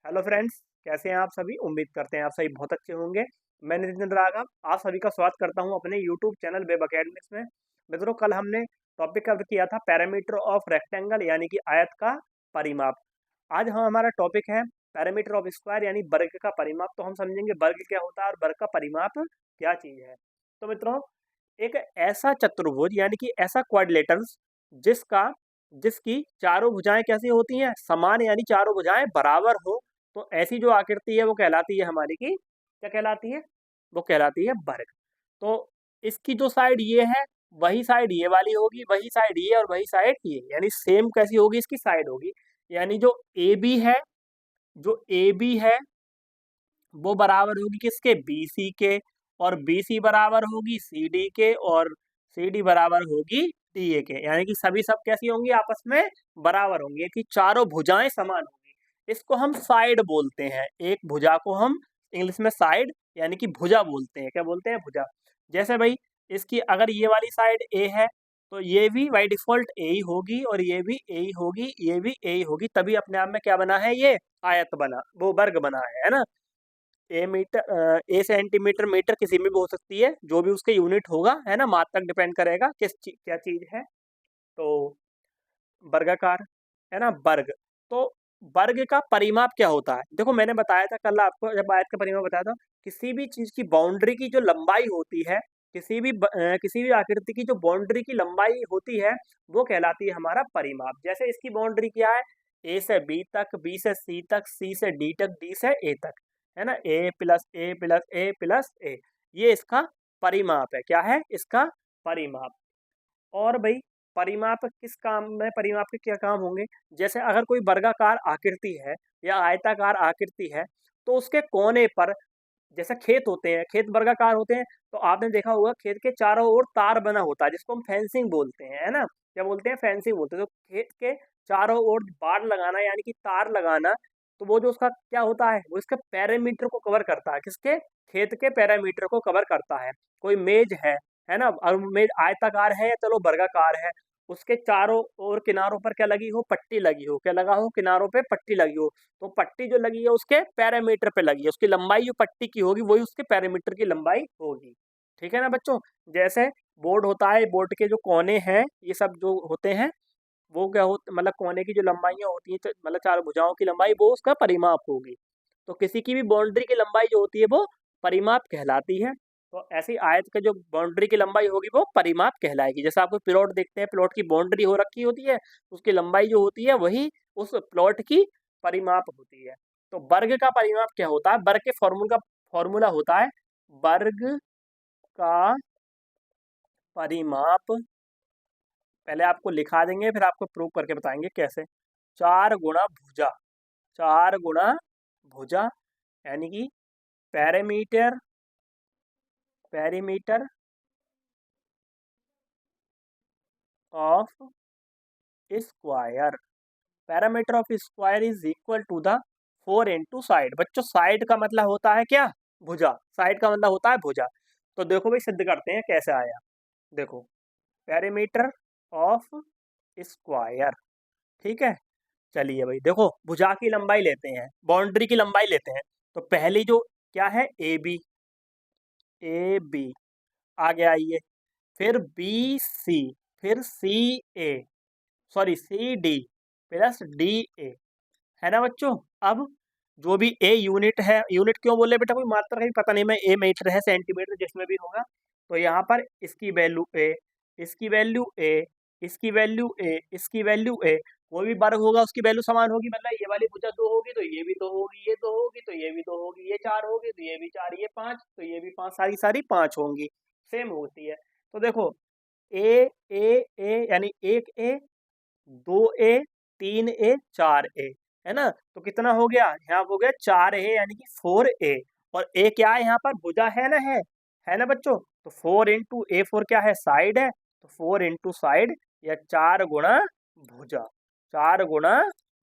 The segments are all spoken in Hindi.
हेलो फ्रेंड्स, कैसे हैं आप सभी। उम्मीद करते हैं आप सभी बहुत अच्छे होंगे। मैं नितिन राघव आप सभी का स्वागत करता हूं अपने यूट्यूब चैनल वेब अकेडमिक्स में। मित्रों, कल हमने टॉपिक कवर किया था पैरामीटर ऑफ रेक्टेंगल यानी कि आयत का परिमाप। आज हमारा टॉपिक है पैरामीटर ऑफ स्क्वायर यानी वर्ग का परिमाप। तो हम समझेंगे वर्ग क्या होता है और वर्ग का परिमाप क्या चीज़ है। तो मित्रों, एक ऐसा चतुर्भुज यानी कि ऐसा क्वाड्रिलेटरल जिसका जिसकी चारों भुजाएं कैसी होती हैं, समान, यानी चारों भुजाएं बराबर हो, तो ऐसी जो आकृति है वो कहलाती है हमारी की क्या कहलाती है, वो कहलाती है वर्ग। तो इसकी जो साइड ये है वही साइड ये वाली होगी, वही साइड ये और वही साइड ये, यानी सेम कैसी होगी इसकी साइड होगी। यानी जो ए बी है, जो ए बी है वो बराबर होगी किसके, बी सी के, और बी सी बराबर होगी सी डी के, और सी डी बराबर होगी डी ए के। यानी कि सभी सब कैसी होंगी, आपस में बराबर होंगी, कि चारों भुजाएं समान होंगी। इसको हम साइड बोलते हैं। एक भुजा को हम इंग्लिश में साइड यानी कि भुजा बोलते हैं। क्या बोलते हैं, भुजा। जैसे भाई इसकी अगर ये वाली साइड ए है तो ये भी बाई डिफॉल्ट ए ही होगी, और ये भी ए ही होगी, ये भी ए ही होगी, तभी अपने आप में क्या बना है, ये आयत बना, वो वर्ग बना है ना। ए मीटर, ए सेंटीमीटर, मीटर किसी में भी हो सकती है, जो भी उसके यूनिट होगा, है ना, मात्रक डिपेंड करेगा क्या चीज है। तो वर्गाकार, है ना, वर्ग। तो वर्ग का परिमाप क्या होता है, देखो मैंने बताया था कल आपको, जब आयत का परिमाप बताया था, किसी भी चीज की बाउंड्री की जो लंबाई होती है, किसी भी आकृति की जो बाउंड्री की लंबाई होती है वो कहलाती है हमारा परिमाप। जैसे इसकी बाउंड्री क्या है, ए से बी तक, बी से सी तक, सी से डी तक, डी से ए तक, है ना, ए प्लस ए प्लस ए प्लस ए, ये इसका परिमाप है। क्या है इसका परिमाप। और भाई परिमाप किस काम में, परिमाप के क्या काम होंगे। जैसे अगर कोई वर्गाकार आकृति है या आयताकार आकृति है, तो उसके कोने पर, जैसे खेत होते हैं, खेत वर्गाकार होते हैं, तो आपने देखा होगा खेत के चारों ओर तार बना होता है, जिसको हम फेंसिंग बोलते हैं, है ना। क्या बोलते हैं, फेंसिंग बोलते हैं। तो खेत के चारों ओर बाड़ लगाना यानी कि तार लगाना, तो वो जो उसका क्या होता है, वो इसके पैरामीटर को कवर करता है, किसके, खेत के पैरामीटर को कवर करता है। कोई मेज है ना, और मेज आयताकार है या चलो वर्गाकार है, उसके चारों ओर किनारों पर क्या लगी हो, पट्टी लगी हो, क्या लगा हो, किनारों पे पट्टी लगी हो, तो पट्टी जो लगी है उसके पैरामीटर पे लगी है, उसकी लंबाई जो पट्टी की होगी वही उसके पैरामीटर की लंबाई होगी। ठीक है ना बच्चों। जैसे बोर्ड होता है, बोर्ड के जो कोने हैं ये सब जो होते हैं, वो क्या होता, मतलब कोने की जो लंबाइयाँ होती हैं, मतलब चार भुजाओं की लंबाई, वो उसका परिमाप होगी। तो किसी की भी बाउंड्री की लंबाई जो होती है वो परिमाप कहलाती है। तो ऐसी आयत का जो बाउंड्री की लंबाई होगी वो परिमाप कहलाएगी। जैसे आपको प्लॉट देखते हैं, प्लॉट की बाउंड्री हो रखी होती है, उसकी लंबाई जो होती है वही उस प्लॉट की परिमाप होती है। तो वर्ग का परिमाप क्या होता है, वर्ग के फॉर्मूला होता है, वर्ग का परिमाप पहले आपको लिखा देंगे, फिर आपको प्रूव करके बताएंगे कैसे। चार गुणा भुजा, चार गुणा भुजा, यानी कि parameter, perimeter of square, parameter of square is equal to the 4 into side. बच्चों साइड का मतलब होता है क्या, भुजा, साइड का मतलब होता है भुजा। तो देखो भाई सिद्ध करते हैं कैसे आया। देखो पैरामीटर ऑफ स्क्वायर, ठीक है। चलिए भाई देखो, भुजा की लंबाई लेते हैं, बाउंड्री की लंबाई लेते हैं। तो पहली जो क्या है, ए बी, ए बी आगे आइए, फिर बी सी, फिर C A, sorry C D plus D A, है ना बच्चों। अब जो भी ए यूनिट है, यूनिट क्यों बोले बेटा, कोई मात्रा का भी पता नहीं, मैं ए मीटर है सेंटीमीटर जिसमें भी होगा, तो यहाँ पर इसकी वैल्यू ए, इसकी वैल्यू ए, इसकी वैल्यू ए, इसकी वैल्यू ए, कोई भी वर्ग होगा उसकी वैल्यू समान होगी। मतलब ये वाली भुजा दो होगी तो ये भी दो होगी, ये दो होगी तो ये भी दो होगी, ये चार होगी तो ये भी चार, ये पांच तो ये भी पांच, सारी सारी पांच होंगी, सेम होती है। तो देखो ए ए ए यानी एक ए, दो ए, तीन ए, चार ए, है ना। तो कितना हो गया, यहाँ हो गया चार ए यानी कि 4 ए, और ए क्या है यहाँ पर, भुजा है ना, है ना बच्चों। तो 4 इंटू ए, 4 क्या है, साइड है, तो 4 इंटू साइड या चार गुणा भुजा, चार गुणा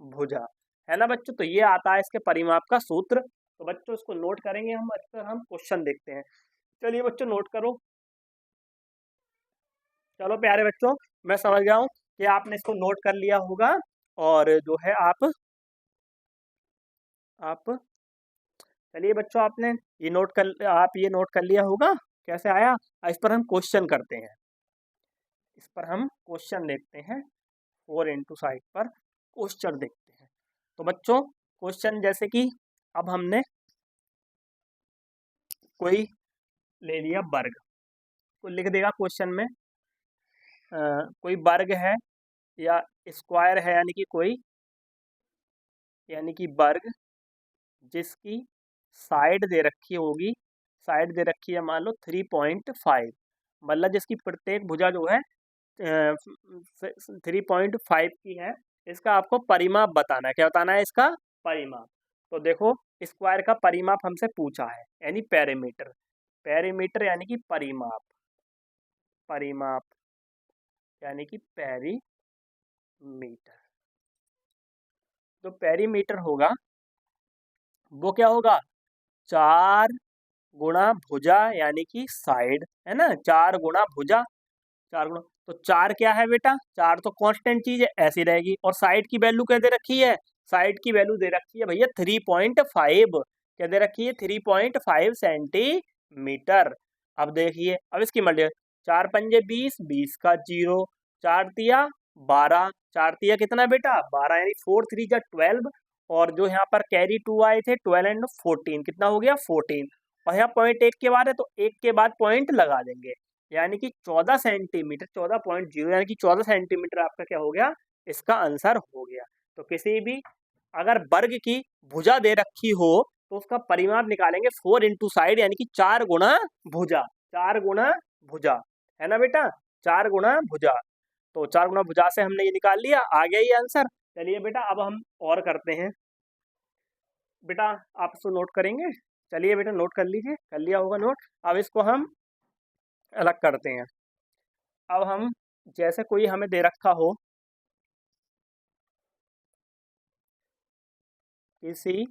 भुजा, है ना बच्चों। तो ये आता है इसके परिमाप का सूत्र। तो बच्चों इसको नोट करेंगे हम, अक्सर हम क्वेश्चन देखते हैं। चलिए बच्चों नोट करो। चलो प्यारे बच्चों, मैं समझ गया हूँ कि आपने इसको नोट कर लिया होगा, और जो है आप आप चलिए बच्चों, आप ये नोट कर लिया होगा कैसे आया। इस पर हम क्वेश्चन करते हैं, इस पर हम क्वेश्चन देखते हैं। 4 into साइड पर क्वेश्चन देखते हैं। तो बच्चों क्वेश्चन जैसे कि अब हमने कोई ले लिया वर्ग, तो लिख देगा क्वेश्चन में कोई वर्ग है या स्क्वायर है, यानी कि वर्ग जिसकी साइड दे रखी होगी, साइड दे रखी है मान लो 3.5, मतलब जिसकी प्रत्येक भुजा जो है 3.5 की है। इसका आपको परिमाप बताना है। क्या बताना है इसका? परिमाप। तो देखो, स्क्वायर का परिमाप हमसे पूछा है, यानी पेरीमीटर। पेरीमीटर यानी कि परिमाप, परिमाप यानी कि पेरीमीटर। तो पेरीमीटर होगा, वो क्या होगा? 4 गुणा भुजा यानी कि साइड, है ना, 4 गुणा भुजा, 4 गुणा। तो 4 क्या है बेटा? 4 तो कांस्टेंट चीज है, ऐसी रहेगी। और साइड की वैल्यू क्या दे रखी है? साइड की वैल्यू दे रखी है भैया 3.5। क्या दे रखी है? 3.5 सेंटीमीटर। अब देखिए, अब इसकी मल्टी 4 पंजे 20, 20 का 0, 4 तिया 12, 4 तिया कितना बेटा? 12, यानी 4 3 जा 12। और जो यहाँ पर कैरी 2 आए थे, 12 and 14, कितना हो गया? 14। और यहाँ पॉइंट 1 के बाद है, तो 1 के बाद पॉइंट लगा देंगे, यानी कि 14 सेंटीमीटर, 14.0, यानी कि 14 सेंटीमीटर आपका क्या हो गया? इसका आंसर हो गया। तो किसी भी अगर वर्ग की भुजा दे रखी हो, तो उसका परिमाप निकालेंगे 4 into साइड, यानी कि 4 गुणा भुजा, 4 गुणा भुजा, है ना बेटा? 4 गुणा भुजा। तो 4 गुणा भुजा से हमने ये निकाल लिया, आ गया ये आंसर। चलिए बेटा, अब हम और करते हैं। बेटा आप इसको नोट करेंगे? चलिए बेटा नोट कर लीजिए, कर लिया होगा नोट। अब इसको हम अलग करते हैं। अब हम जैसे कोई हमें दे रखा हो किसी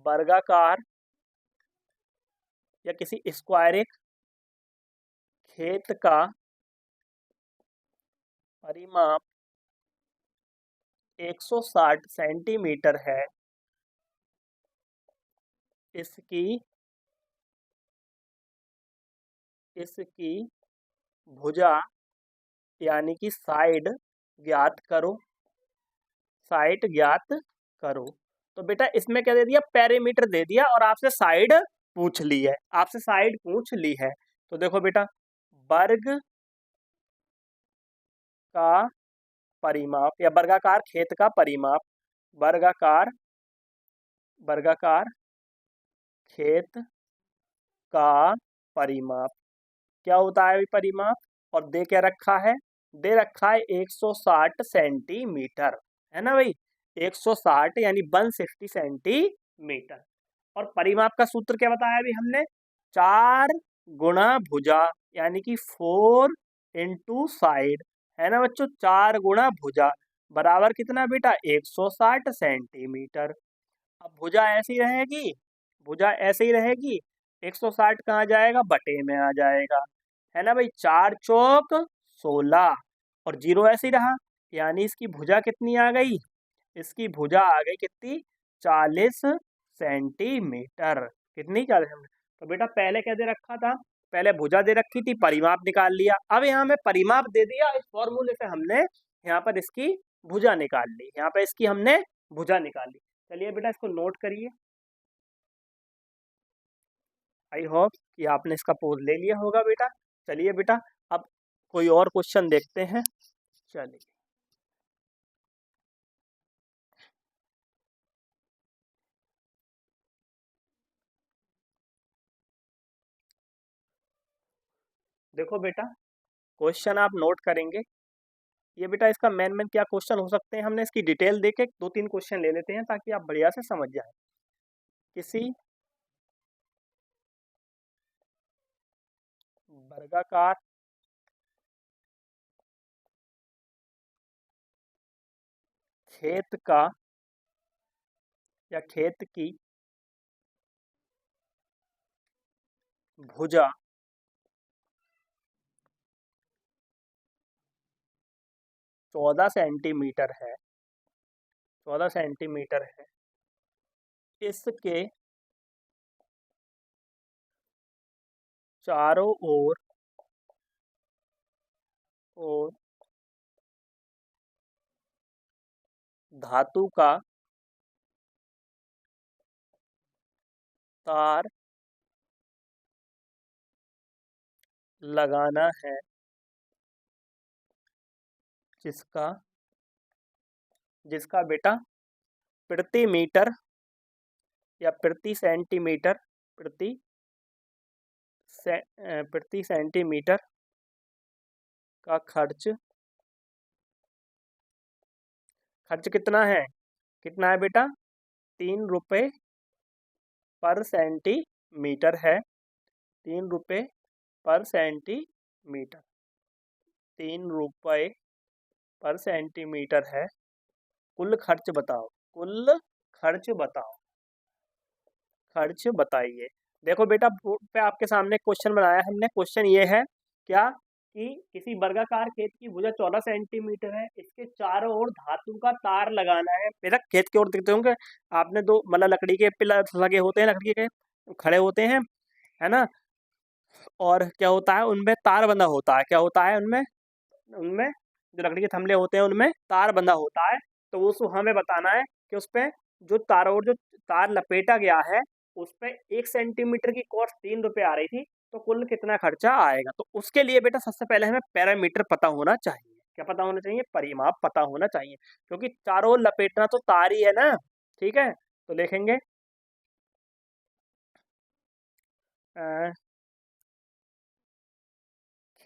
वर्गाकार या किसी स्क्वायरिक खेत का परिमाप 160 सेंटीमीटर है, इसकी इसकी भुजा यानी कि साइड ज्ञात करो, साइड ज्ञात करो। तो बेटा इसमें क्या दे दिया? पेरीमीटर दे दिया, और आपसे साइड पूछ ली है, आपसे साइड पूछ ली है। तो देखो बेटा, वर्ग का परिमाप या वर्गाकार खेत का परिमाप, वर्गाकार वर्गाकार खेत का परिमाप क्या होता है? अभी परिमाप, और दे क्या रखा है? दे रखा है 160 सेंटीमीटर, है ना भाई? 160 यानी 160 सेंटीमीटर। और परिमाप का सूत्र क्या बताया अभी हमने? 4 गुणा भुजा, यानी कि 4 into साइड, है ना बच्चों? 4 गुणा भुजा बराबर कितना बेटा? 160 सेंटीमीटर। अब भुजा ऐसी रहेगी, भुजा ऐसे ही रहेगी, 160 कहाँ जाएगा? बटे में आ जाएगा, है ना भाई? 4 चौक 16, और 0 ऐसे ही रहा, यानी इसकी भुजा कितनी आ गई? इसकी भुजा आ गई कितनी? 40 सेंटीमीटर। कितनी? 40 सेंटीमीटर। तो बेटा पहले क्या दे रखा था? पहले भुजा दे रखी थी, परिमाप निकाल लिया। अब यहाँ हमें परिमाप दे दिया, इस फॉर्मूले से हमने यहाँ पर इसकी भुजा निकाल ली, यहाँ पर इसकी हमने भुजा निकाल ली। चलिए बेटा इसको नोट करिए। आई होप कि आपने इसका पोज ले लिया होगा बेटा। चलिए बेटा, अब कोई और क्वेश्चन देखते हैं। चलिए देखो बेटा, क्वेश्चन आप नोट करेंगे। ये बेटा इसका मेन मेन क्या क्वेश्चन हो सकते हैं, हमने इसकी डिटेल देके 2-3 क्वेश्चन ले लेते हैं ताकि आप बढ़िया से समझ जाए। किसी वर्गाकार खेत का या खेत की भुजा 14 सेंटीमीटर है, 14 सेंटीमीटर है। इसके चारों ओर धातु का तार लगाना है, जिसका बेटा प्रति मीटर या प्रति सेंटीमीटर प्रति सेंटीमीटर का खर्च कितना है बेटा? 3 रुपये पर सेंटीमीटर है। 3 रुपये पर सेंटीमीटर 3 रुपये पर सेंटीमीटर है। कुल खर्च बताओ, खर्च बताइए। देखो बेटा, बोर्ड पे आपके सामने क्वेश्चन बनाया हमने। क्वेश्चन ये है क्या कि किसी वर्गाकार खेत की भुजा 14 सेंटीमीटर है, इसके चारों ओर धातु का तार लगाना है। बेटा खेत की ओर देखते होंगे आपने, दो मतलब लकड़ी के पिलर लगे होते हैं, लकड़ी के खड़े होते हैं, है ना। और क्या होता है, उनमें तार बंधा होता है। क्या होता है उनमें उनमें जो लकड़ी के थमले होते हैं उनमें तार बंधा होता है। तो उसको हमें बताना है कि उस पे जो तार लपेटा गया है उस पे 1 सेंटीमीटर की कॉस्ट 3 रुपये आ रही थी, तो कुल कितना खर्चा आएगा। तो उसके लिए बेटा सबसे पहले हमें पैरामीटर पता होना चाहिए। क्या पता होना चाहिए? परिमाप पता होना चाहिए, क्योंकि चारों ओर लपेटना तो तार ही है ना। ठीक है, तो लिखेंगे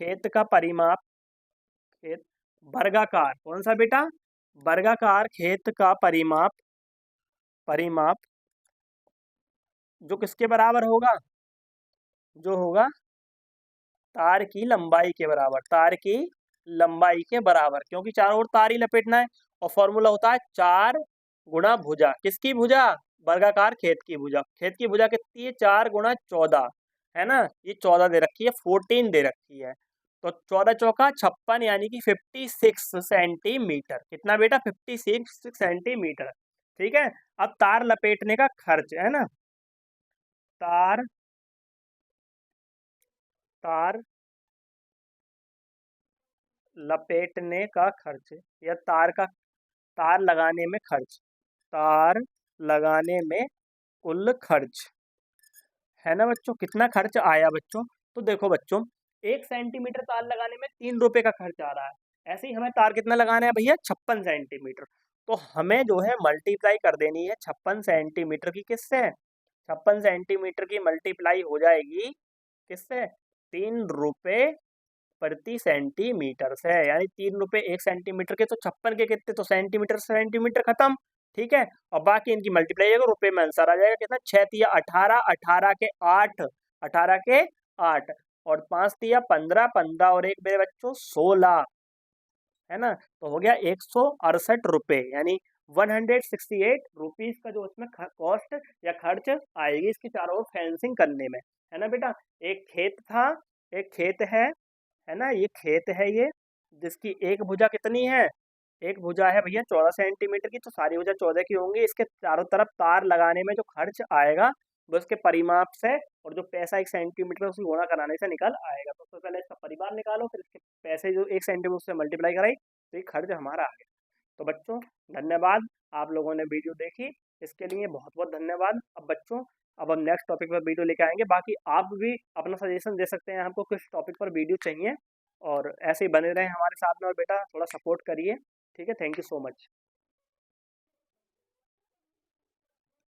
खेत का परिमाप, खेत वर्गाकार, कौन सा बेटा? वर्गाकार खेत का परिमाप जो किसके बराबर होगा? जो होगा तार की लंबाई के बराबर, क्योंकि चारों ओर तार ही लपेटना है। और फॉर्मूला होता है 4 गुणा भुजा। किसकी भुजा? वर्गाकार खेत की भुजा। खेत की भुजा कितनी है? 4 गुणा 14, है ना। ये 14 दे रखी है, 14 दे रखी है। तो 14 चौका 56, यानी कि 56 सेंटीमीटर। कितना बेटा? 56 सेंटीमीटर। ठीक है। अब तार लपेटने का खर्च, है ना, तार लपेटने का खर्च या तार लगाने में खर्च, तार लगाने में कुल खर्च, है ना बच्चों। कितना खर्च आया बच्चों? तो देखो बच्चों, 1 सेंटीमीटर तार लगाने में 3 रुपये का खर्च आ रहा है। ऐसे ही हमें तार कितना लगाना है भैया? 56 सेंटीमीटर। तो हमें जो है मल्टीप्लाई कर देनी है 56 सेंटीमीटर की किससे? 56 सेंटीमीटर की मल्टीप्लाई हो जाएगी किससे? 3 रुपये प्रति सेंटीमीटर से। यानी 3 रुपये 1 सेंटीमीटर के, तो 56 के कितने? तो सेंटीमीटर सेंटीमीटर खत्म। ठीक है, और बाकी इनकी मल्टीप्लाई होगा, रुपये में आंसर आ जाएगा कितना? 6 तिया 18, 18 के 8, 18 के 8, और 5 तिया 15, 15 और 1 मेरे बच्चों 16, है ना। तो हो गया 168 रुपये, यानी 168 रुपीज का जो उसमें कॉस्ट या खर्च आएगी इसके चारों ओर फेंसिंग करने में, है ना बेटा। एक खेत था, एक खेत है ना, ये खेत है ये, जिसकी एक भुजा कितनी है? एक भुजा है भैया 14 सेंटीमीटर की, तो सारी भुजा 14 की होंगी। इसके चारों तरफ तार लगाने में जो खर्च आएगा वो उसके परिमाप से, और जो पैसा 1 सेंटीमीटर उसको गुणा कराने से निकल आएगा। तो सबसे पहले इसका परिमाप निकालो, फिर इसके पैसे जो 1 सेंटीमीटर से मल्टीप्लाई कराई, तो ये खर्च हमारा आ गया। तो बच्चों धन्यवाद, आप लोगों ने वीडियो देखी, इसके लिए बहुत बहुत धन्यवाद। अब बच्चों, अब हम नेक्स्ट टॉपिक पर वीडियो लेके आएंगे। बाकी आप भी अपना सजेशन दे सकते हैं, हमको किस टॉपिक पर वीडियो चाहिए, और ऐसे ही बने रहें हमारे साथ में। और बेटा थोड़ा सपोर्ट करिए, ठीक है। Thank you so much.